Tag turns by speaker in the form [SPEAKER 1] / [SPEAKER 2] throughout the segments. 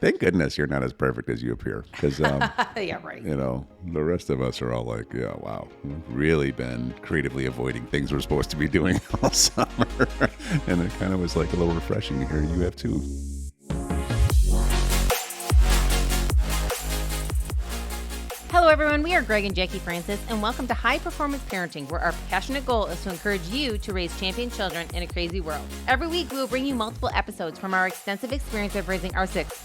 [SPEAKER 1] Thank goodness you're not as perfect as you appear, because
[SPEAKER 2] Yeah, right.
[SPEAKER 1] the rest of us are all like, yeah, wow, we've really been creatively avoiding things we're supposed to be doing all summer, and it kind of was like a little refreshing to hear you have too.
[SPEAKER 2] Hello, everyone. We are Greg and Jacquie Francis, and welcome to High Performance Parenting, where our passionate goal is to encourage you to raise champion children in a crazy world. Every week, we will bring you multiple episodes from our extensive experience of raising our six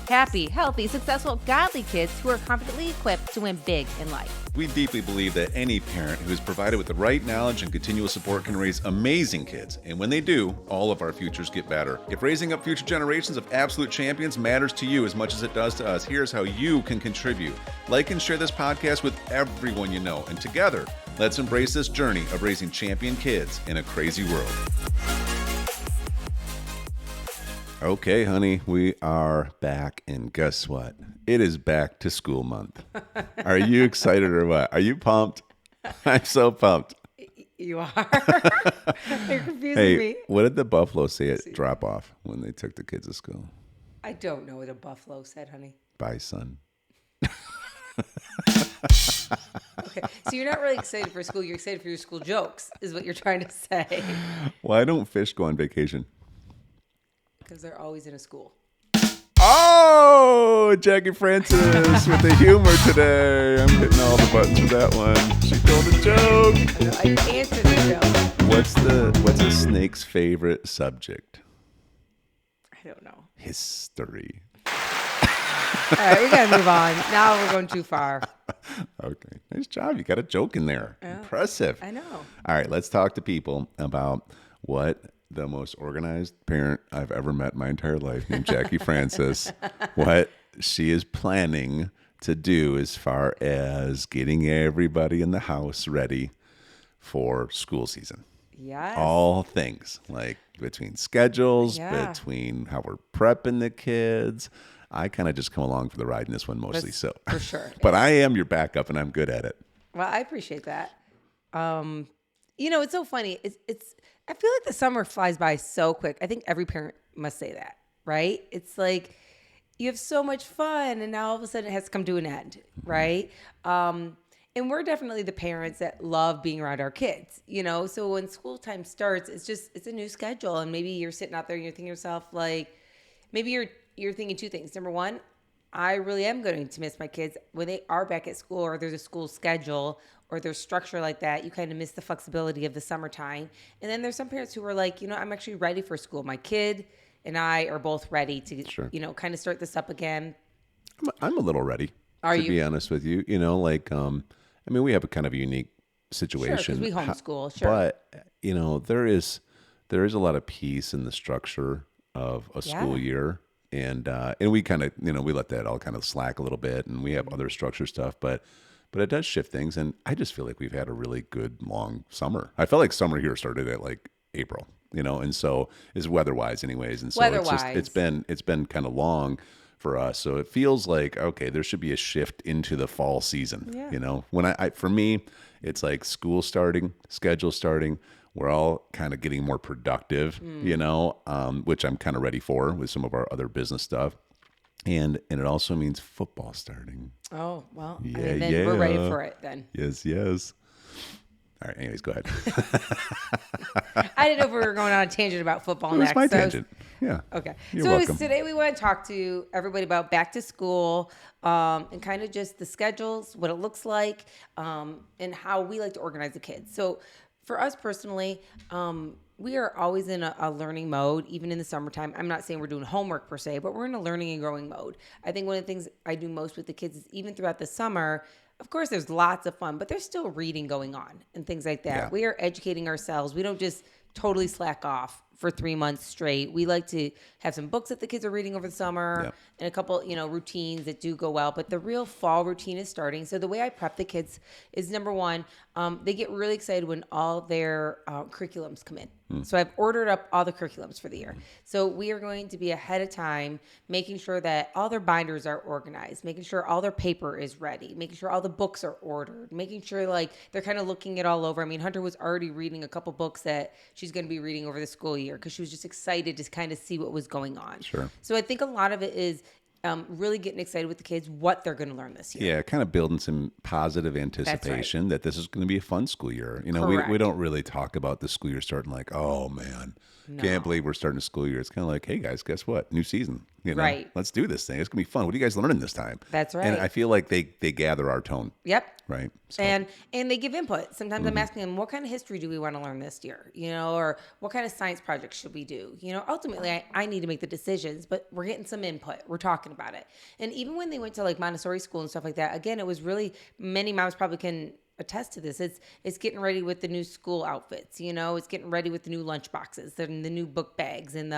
[SPEAKER 2] happy, healthy, successful, godly kids who are confidently equipped to win big in life.
[SPEAKER 1] We deeply believe that any parent who is provided with the right knowledge and continual support can raise amazing kids. And when they do, all of our futures get better. If raising up future generations of absolute champions matters to you as much as it does to us, here's how you can contribute. Like and share this podcast with everyone you know. And together, let's embrace this journey of raising champion kids in a crazy world. Okay, honey, we are back, and guess what? It is back to school month. Are you excited or what? Are you pumped? I'm so pumped.
[SPEAKER 2] You are? You're confusing
[SPEAKER 1] Hey,
[SPEAKER 2] me.
[SPEAKER 1] what did the buffalo say at drop off when they took the kids to school?
[SPEAKER 2] I don't know what a buffalo said, honey.
[SPEAKER 1] Bye, son.
[SPEAKER 2] Okay, so you're not really excited for school. You're excited for your school jokes, is what you're trying to say.
[SPEAKER 1] Why don't fish go on vacation?
[SPEAKER 2] Because they're always in a school.
[SPEAKER 1] Oh, Jacquie Francis with the humor today. I'm hitting all the buttons for that one. She told a joke.
[SPEAKER 2] I answered the joke.
[SPEAKER 1] What's a snake's favorite subject?
[SPEAKER 2] I don't know.
[SPEAKER 1] History.
[SPEAKER 2] All right, we got to move on. Now we're going too far.
[SPEAKER 1] Okay, nice job. You got a joke in there.
[SPEAKER 2] Yeah,
[SPEAKER 1] Impressive.
[SPEAKER 2] I know.
[SPEAKER 1] All right, let's talk to people about what the most organized parent I've ever met in my entire life, named Jacquie Francis, what she is planning to do as far as getting everybody in the house ready for school season.
[SPEAKER 2] Yes.
[SPEAKER 1] All things, like between schedules,
[SPEAKER 2] Yeah.
[SPEAKER 1] between how we're prepping the kids. I kind of just come along for the ride in this one mostly.
[SPEAKER 2] That's
[SPEAKER 1] so
[SPEAKER 2] for sure.
[SPEAKER 1] But I am your backup, and I'm good at it.
[SPEAKER 2] Well, I appreciate that. It's so funny. I feel like the summer flies by so quick. I think every parent must say that, right? It's like you have so much fun, and now all of a sudden it has to come to an end, right? And we're definitely the parents that love being around our kids, So when school time starts, it's a new schedule, and maybe you're sitting out there and you're thinking to yourself, like, maybe you're thinking two things. Number one, I really am going to miss my kids when they are back at school, or there's a school schedule or there's structure like that. You kind of miss the flexibility of the summertime. And then there's some parents who are like, I'm actually ready for school. My kid and I are both ready to,
[SPEAKER 1] Sure.
[SPEAKER 2] Kind of start this up again.
[SPEAKER 1] I'm a little ready,
[SPEAKER 2] Are
[SPEAKER 1] to
[SPEAKER 2] you?
[SPEAKER 1] be honest with you. We have a kind of a unique situation.
[SPEAKER 2] Sure, because we homeschool, sure.
[SPEAKER 1] But, there is a lot of peace in the structure of a school year. And we kind of, we let that all kind of slack a little bit, and we have other structure stuff, but it does shift things. And I just feel like we've had a really good long summer. I felt like summer here started at like April, and so is weather-wise anyways. And so it's been kind of long for us. So it feels like, okay, there should be a shift into the fall season.
[SPEAKER 2] Yeah.
[SPEAKER 1] When for me, it's like school starting, schedule starting. We're all kind of getting more productive, which I'm kind of ready for with some of our other business stuff. And it also means football starting.
[SPEAKER 2] Oh, well,
[SPEAKER 1] Yeah,
[SPEAKER 2] then we're ready for it then.
[SPEAKER 1] Yes. All right, anyways, go ahead.
[SPEAKER 2] I didn't know if we were going on a tangent about football
[SPEAKER 1] It was
[SPEAKER 2] next.
[SPEAKER 1] my tangent. Yeah.
[SPEAKER 2] Okay.
[SPEAKER 1] You're
[SPEAKER 2] So
[SPEAKER 1] welcome.
[SPEAKER 2] today we want to talk to everybody about back to school and kind of just the schedules, what it looks like, and how we like to organize the kids. So for us personally, we are always in a learning mode, even in the summertime. I'm not saying we're doing homework per se, but we're in a learning and growing mode. I think one of the things I do most with the kids is even throughout the summer, of course, there's lots of fun, but there's still reading going on and things like that.
[SPEAKER 1] Yeah.
[SPEAKER 2] We are educating ourselves. We don't just totally slack off for 3 months straight. We like to have some books that the kids are reading over the summer.
[SPEAKER 1] Yep.
[SPEAKER 2] And a couple, routines that do go well. But the real fall routine is starting. So the way I prep the kids is, number one, they get really excited when all their curriculums come in. So I've ordered up all the curriculums for the year. So we are going to be ahead of time, making sure that all their binders are organized, making sure all their paper is ready, making sure all the books are ordered, making sure they're kind of looking it all over. I mean, Hunter was already reading a couple books that she's going to be reading over the school year. year because she was just excited to kind of see what was going on.
[SPEAKER 1] Sure.
[SPEAKER 2] So I think a lot of it is really getting excited with the kids, what they're going to learn this year.
[SPEAKER 1] Yeah, kind of building some positive anticipation that this is going to be a fun school year. We
[SPEAKER 2] Correct.
[SPEAKER 1] don't really talk about the school year starting like, oh man, can't believe we're starting a school year. It's kind of like, hey guys, guess what? New season.
[SPEAKER 2] Right.
[SPEAKER 1] Let's do this thing. It's going to be fun. What are you guys learning this time?
[SPEAKER 2] That's right.
[SPEAKER 1] And I feel like they gather our tone.
[SPEAKER 2] Yep.
[SPEAKER 1] Right. So,
[SPEAKER 2] And they give input. Sometimes I'm asking them, what kind of history do we want to learn this year? Or what kind of science projects should we do? Ultimately I need to make the decisions, but we're getting some input. We're talking about it. And even when they went to like Montessori school and stuff like that, again, it was really, many moms probably can attest to this. It's getting ready with the new school outfits, it's getting ready with the new lunch boxes and the new book bags and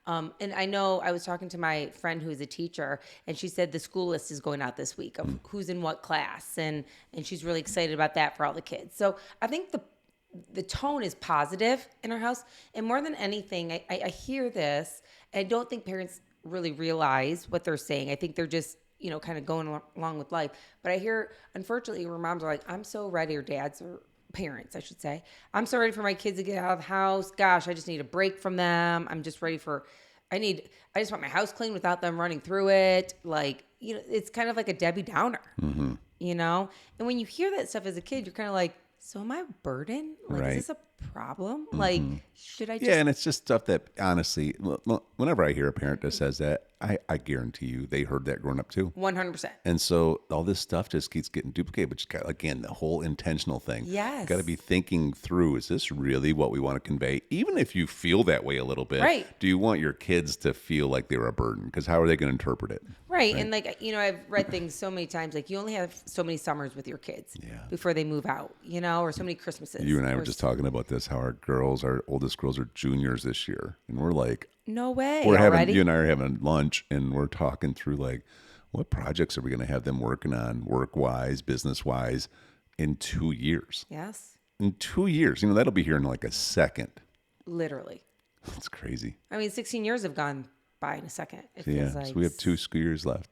[SPEAKER 2] and I know I was talking to my friend who is a teacher, and she said the school list is going out this week of who's in what class, and she's really excited about that for all the kids. So I think the tone is positive in our house, and more than anything, I hear this. I don't think parents really realize what they're saying. I think they're just kind of going along with life. But I hear, unfortunately, where moms are like, I'm so ready, or dads or parents, I should say, I'm so ready for my kids to get out of the house. Gosh, I just need a break from them. I'm just ready I just want my house clean without them running through it. Like, it's kind of like a Debbie Downer, And when you hear that stuff as a kid, you're kind of like, so am I a burden? Like,
[SPEAKER 1] right.
[SPEAKER 2] Is this a problem? Like, should I just...
[SPEAKER 1] Yeah, and it's just stuff that, honestly, whenever I hear a parent that says that, I guarantee you they heard that growing up too.
[SPEAKER 2] 100%.
[SPEAKER 1] And so all this stuff just keeps getting duplicated. But you got, again, the whole intentional thing.
[SPEAKER 2] Yes.
[SPEAKER 1] Got to be thinking through, is this really what we want to convey? Even if you feel that way a little bit,
[SPEAKER 2] right.
[SPEAKER 1] Do you want your kids to feel like they were a burden? Because how are they going to interpret it?
[SPEAKER 2] Right. And like, I've read things so many times, like you only have so many summers with your kids before they move out, or so many Christmases.
[SPEAKER 1] You and I were just talking about this, how our oldest girls are juniors this year. And we're like,
[SPEAKER 2] no way.
[SPEAKER 1] You and I are having lunch and we're talking through like, what projects are we going to have them working on work-wise, business-wise in 2 years?
[SPEAKER 2] Yes.
[SPEAKER 1] In 2 years. That'll be here in like a second.
[SPEAKER 2] Literally.
[SPEAKER 1] That's crazy.
[SPEAKER 2] 16 years have gone by in a second. It
[SPEAKER 1] Yeah.
[SPEAKER 2] feels like.
[SPEAKER 1] So we have 2 school years left.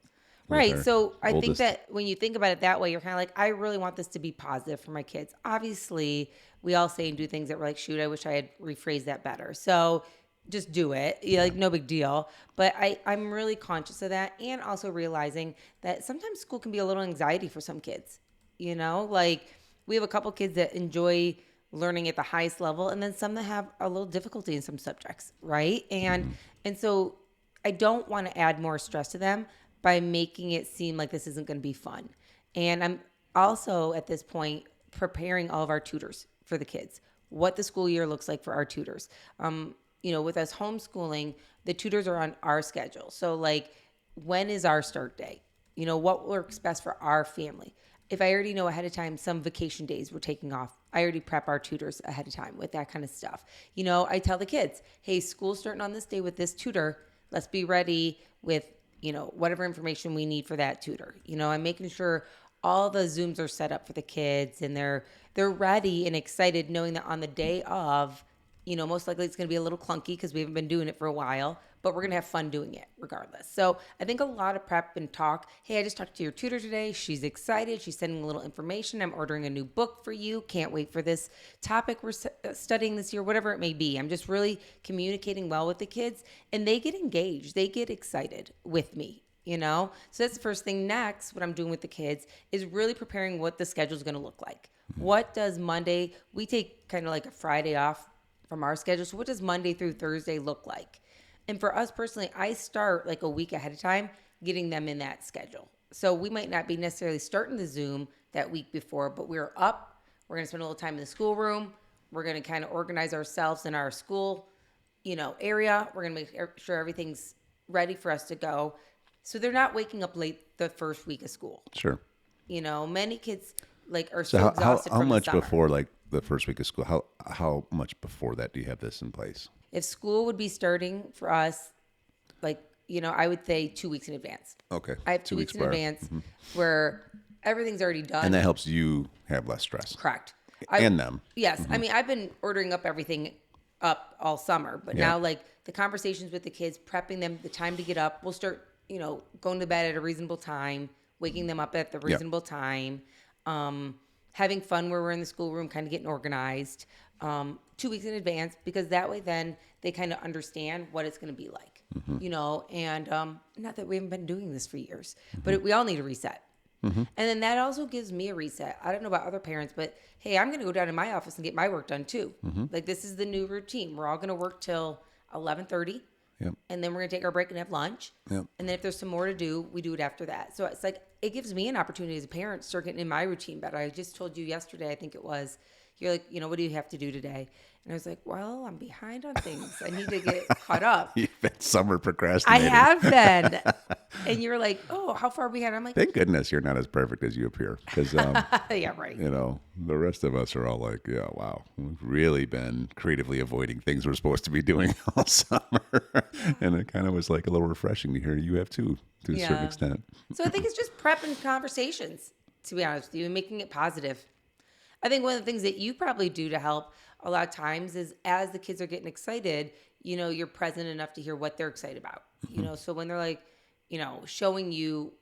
[SPEAKER 2] Right. So I
[SPEAKER 1] oldest.
[SPEAKER 2] think that when you think about it that way, you're kind of like, I really want this to be positive for my kids. Obviously, we all say and do things that we're like, shoot, I wish I had rephrased that better. So just do it. Like, no big deal. But I'm really conscious of that, and also realizing that sometimes school can be a little anxiety for some kids. Like we have a couple kids that enjoy learning at the highest level, and then some that have a little difficulty in some subjects, right? And so I don't want to add more stress to them by making it seem like this isn't going to be fun. And I'm also at this point preparing all of our tutors for the kids, what the school year looks like for our tutors. With us homeschooling, the tutors are on our schedule. So like, when is our start day? What works best for our family? If I already know ahead of time some vacation days we're taking off, I already prep our tutors ahead of time with that kind of stuff. I tell the kids, hey, school's starting on this day with this tutor. Let's be ready with, whatever information we need for that tutor. I'm making sure all the Zooms are set up for the kids and they're ready and excited, knowing that on the day of, most likely it's going to be a little clunky because we haven't been doing it for a while, but we're going to have fun doing it regardless. So I think a lot of prep and talk. Hey, I just talked to your tutor today. She's excited. She's sending a little information. I'm ordering a new book for you. Can't wait for this topic we're studying this year, whatever it may be. I'm just really communicating well with the kids, and they get engaged. They get excited with me. So that's the first thing. Next, what I'm doing with the kids is really preparing what the schedule is going to look like. What does Monday, we take kind of like a Friday off from our schedule. So what does Monday through Thursday look like? And for us personally, I start like a week ahead of time getting them in that schedule. So we might not be necessarily starting the Zoom that week before, but we're up. We're going to spend a little time in the schoolroom. We're going to kind of organize ourselves in our school, area. We're going to make sure everything's ready for us to go. So they're not waking up late the first week of school.
[SPEAKER 1] Sure.
[SPEAKER 2] Many kids are so exhausted
[SPEAKER 1] how
[SPEAKER 2] from
[SPEAKER 1] much
[SPEAKER 2] the summer.
[SPEAKER 1] before like the first week of school? How much before that do you have this in place?
[SPEAKER 2] If school would be starting for us, I would say 2 weeks in advance.
[SPEAKER 1] Okay.
[SPEAKER 2] I have 2 weeks in advance where everything's already done.
[SPEAKER 1] And that helps you have less stress.
[SPEAKER 2] Correct.
[SPEAKER 1] And them.
[SPEAKER 2] Yes. I mean, I've been ordering up everything up all summer, but now the conversations with the kids, prepping them, the time to get up, we'll start, going to bed at a reasonable time, waking them up at the reasonable time, having fun where we're in the schoolroom, kind of getting organized. 2 2 weeks in advance, because that way then they kind of understand what it's going to be like, and not that we haven't been doing this for years, but we all need a reset. And then that also gives me a reset. I don't know about other parents, but hey, I'm going to go down to my office and get my work done too. Like, this is the new routine. We're all going to work till 11:30.
[SPEAKER 1] Yep.
[SPEAKER 2] And then we're going to take our break and have lunch.
[SPEAKER 1] Yep.
[SPEAKER 2] And then if there's some more to do, we do it after that. So it's like, it gives me an opportunity as a parent to start getting in my routine better. I just told you yesterday, I think it was, you're like, what do you have to do today? And I was like, well, I'm behind on things. I need to get caught up.
[SPEAKER 1] You've been summer
[SPEAKER 2] I
[SPEAKER 1] procrastinating.
[SPEAKER 2] have been. And you're like, oh, how far behind? I'm like,
[SPEAKER 1] Thank goodness you're not as perfect as you appear. Because,
[SPEAKER 2] yeah, right.
[SPEAKER 1] the rest of us are all like, yeah, wow, we've really been creatively avoiding things we're supposed to be doing all summer. And it kind of was like a little refreshing to hear you have too, to a certain extent.
[SPEAKER 2] So I think it's just prep and conversations, to be honest with you, and making it positive. I think one of the things that you probably do to help a lot of times is, as the kids are getting excited, you're present enough to hear what they're excited about. So when they're like, showing you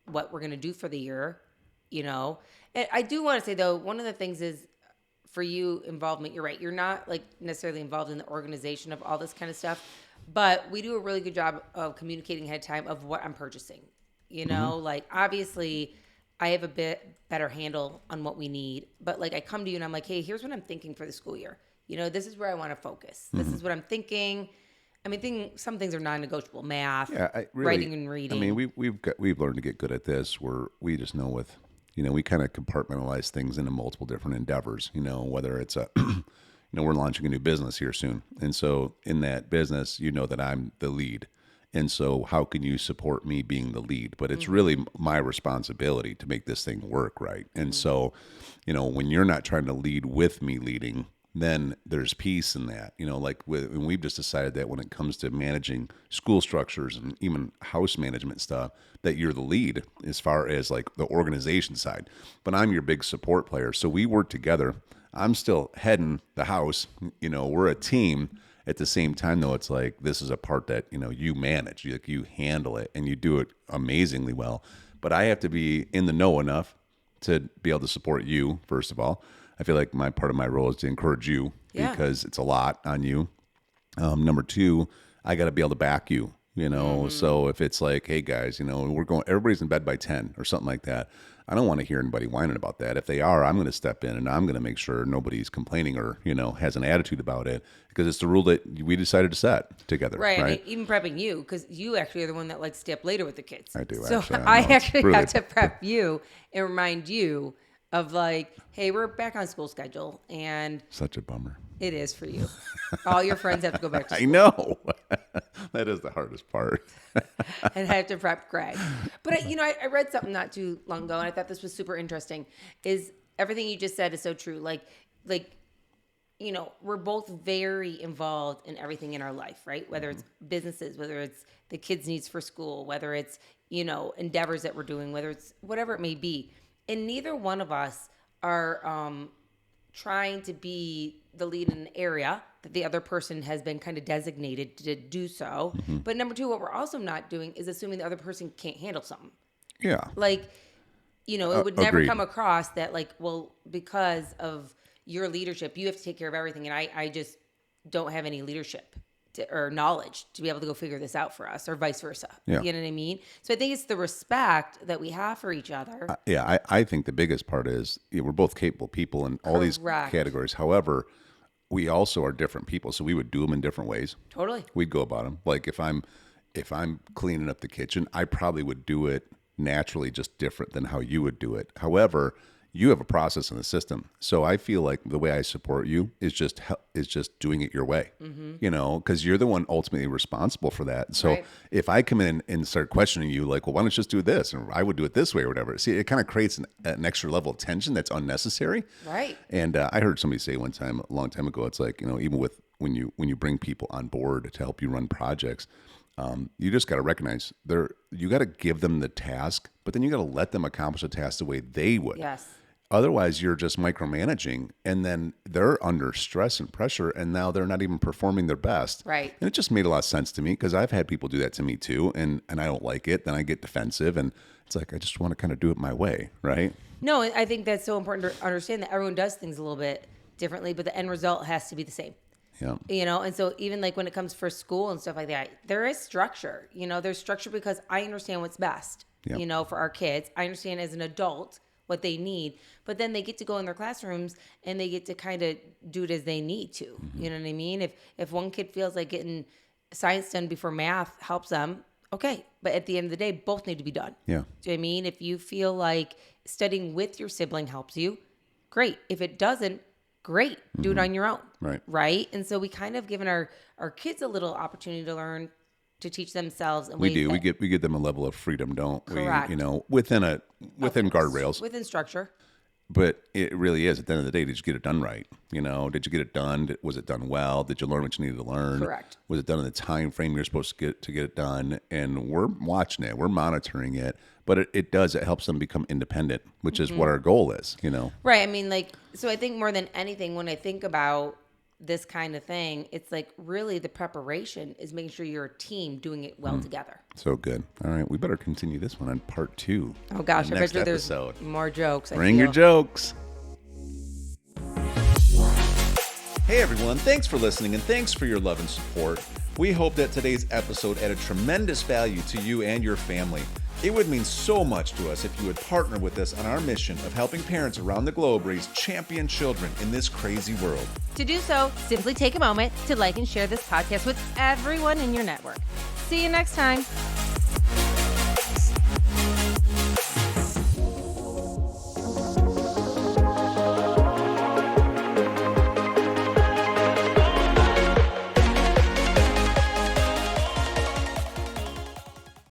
[SPEAKER 2] what we're going to do for the year, And I do want to say, though, one of the things is, for you, involvement, you're right. You're not like necessarily involved in the organization of all this kind of stuff, but we do a really good job of communicating ahead of time of what I'm purchasing. Like, obviously I have a bit better handle on what we need, but like, I come to you and I'm like, hey, here's what I'm thinking for the school year. This is where I want to focus. This is what I'm thinking. I mean, some things are non-negotiable: math, writing and reading.
[SPEAKER 1] I mean, we've learned to get good at this, where we just know we kind of compartmentalize things into multiple different endeavors. Whether it's we're launching a new business here soon, and so in that business, that I'm the lead, and so how can you support me being the lead? But it's really my responsibility to make this thing work, right? And so, when you're not trying to lead with me leading, then there's peace in that. And we've just decided that when it comes to managing school structures and even house management stuff, that you're the lead as far as like the organization side, but I'm your big support player. So we work together. I'm still heading the house. We're a team. At the same time, though, it's like, this is a part that, you manage, you handle it, and you do it amazingly well. But I have to be in the know enough to be able to support you, first of all. I feel like part of my role is to encourage you, because it's a lot on you. Number two, I got to be able to back you, So if it's like, hey guys, everybody's in bed by 10 or something like that, I don't want to hear anybody whining about that. If they are, I'm going to step in and I'm going to make sure nobody's complaining or, has an attitude about it, because it's the rule that we decided to set together.
[SPEAKER 2] Right. And even prepping you, because you actually are the one that likes to stay up later with the kids.
[SPEAKER 1] I do.
[SPEAKER 2] So
[SPEAKER 1] actually.
[SPEAKER 2] I actually have to prep you and remind you of like, hey, we're back on school schedule. And
[SPEAKER 1] such a bummer.
[SPEAKER 2] It is for you. All your friends have to go back to school.
[SPEAKER 1] I know. That is the hardest part.
[SPEAKER 2] And I have to prep Greg. But I read something not too long ago, and I thought this was super interesting. Is everything you just said is so true. Like we're both very involved in everything in our life, right? Whether it's businesses, whether it's the kids' needs for school, whether it's endeavors that we're doing, whether it's whatever it may be. And neither one of us are trying to be the lead in an area that the other person has been kind of designated to do so. But number two, what we're also not doing is assuming the other person can't handle something.
[SPEAKER 1] Yeah.
[SPEAKER 2] Like, it would never
[SPEAKER 1] Agreed.
[SPEAKER 2] come across that like, well, because of your leadership, you have to take care of everything. And I just don't have any leadership or knowledge to be able to go figure this out for us, or vice versa.
[SPEAKER 1] Yeah.
[SPEAKER 2] You know what I mean? So I think it's the respect that we have for each other.
[SPEAKER 1] I think the biggest part is we're both capable people in all these categories. However, we also are different people, so we would do them in different ways.
[SPEAKER 2] Totally.
[SPEAKER 1] We'd go about them. Like if I'm cleaning up the kitchen, I probably would do it naturally, just different than how you would do it. However, you have a process in the system, so I feel like the way I support you is just doing it your way. Because you're the one ultimately responsible for that. So if I come in and start questioning you, like, well, why don't you just do this, and I would do it this way or whatever. See, it kind of creates an extra level of tension that's unnecessary.
[SPEAKER 2] Right.
[SPEAKER 1] And I heard somebody say one time, a long time ago, it's like, even with when you bring people on board to help you run projects, you just got to recognize you got to give them the task, but then you got to let them accomplish the task the way they would.
[SPEAKER 2] Yes.
[SPEAKER 1] Otherwise, you're just micromanaging, and then they're under stress and pressure, and now they're not even performing their best.
[SPEAKER 2] Right.
[SPEAKER 1] And it just made a lot of sense to me, because I've had people do that to me too, and I don't like it. Then I get defensive, and it's like, I just want to kind of do it my way, right?
[SPEAKER 2] No, I think that's so important to understand that everyone does things a little bit differently, but the end result has to be the same.
[SPEAKER 1] Yeah.
[SPEAKER 2] And so even like when it comes for school and stuff like that, there is structure. There's structure because I understand what's best,
[SPEAKER 1] Yep.
[SPEAKER 2] for our kids. I understand as an adult what they need, but then they get to go in their classrooms and they get to kind of do it as they need to.
[SPEAKER 1] Mm-hmm.
[SPEAKER 2] You know what I mean? If one kid feels like getting science done before math helps them, okay. But at the end of the day, both need to be done.
[SPEAKER 1] Yeah.
[SPEAKER 2] Do you know what I mean? If you feel like studying with your sibling helps you, great. If it doesn't, great. Do it on your own.
[SPEAKER 1] Right.
[SPEAKER 2] Right. And so we kind of given our kids a little opportunity to learn to teach themselves. In
[SPEAKER 1] We
[SPEAKER 2] ways
[SPEAKER 1] do.
[SPEAKER 2] that-
[SPEAKER 1] We give them a level of freedom, don't
[SPEAKER 2] Correct.
[SPEAKER 1] we? Within guardrails.
[SPEAKER 2] Within structure.
[SPEAKER 1] But it really is. At the end of the day, did you get it done right? Did you get it done? Was it done well? Did you learn what you needed to learn?
[SPEAKER 2] Correct.
[SPEAKER 1] Was it done in the time frame you're supposed to get it done? And we're watching it. We're monitoring it. But it helps them become independent, which is what our goal is,
[SPEAKER 2] Right. I mean, so I think more than anything, when I think about this kind of thing, it's like really the preparation is making sure you're a team doing it well together.
[SPEAKER 1] So good. All right. We better continue this one on part 2.
[SPEAKER 2] Oh gosh,
[SPEAKER 1] the
[SPEAKER 2] I
[SPEAKER 1] next
[SPEAKER 2] bet you there's
[SPEAKER 1] episode.
[SPEAKER 2] more jokes.
[SPEAKER 1] Bring your jokes. Hey everyone, thanks for listening and thanks for your love and support. We hope that today's episode added tremendous value to you and your family. It would mean so much to us if you would partner with us on our mission of helping parents around the globe raise champion children in this crazy world.
[SPEAKER 2] To do so, simply take a moment to like and share this podcast with everyone in your network. See you next time.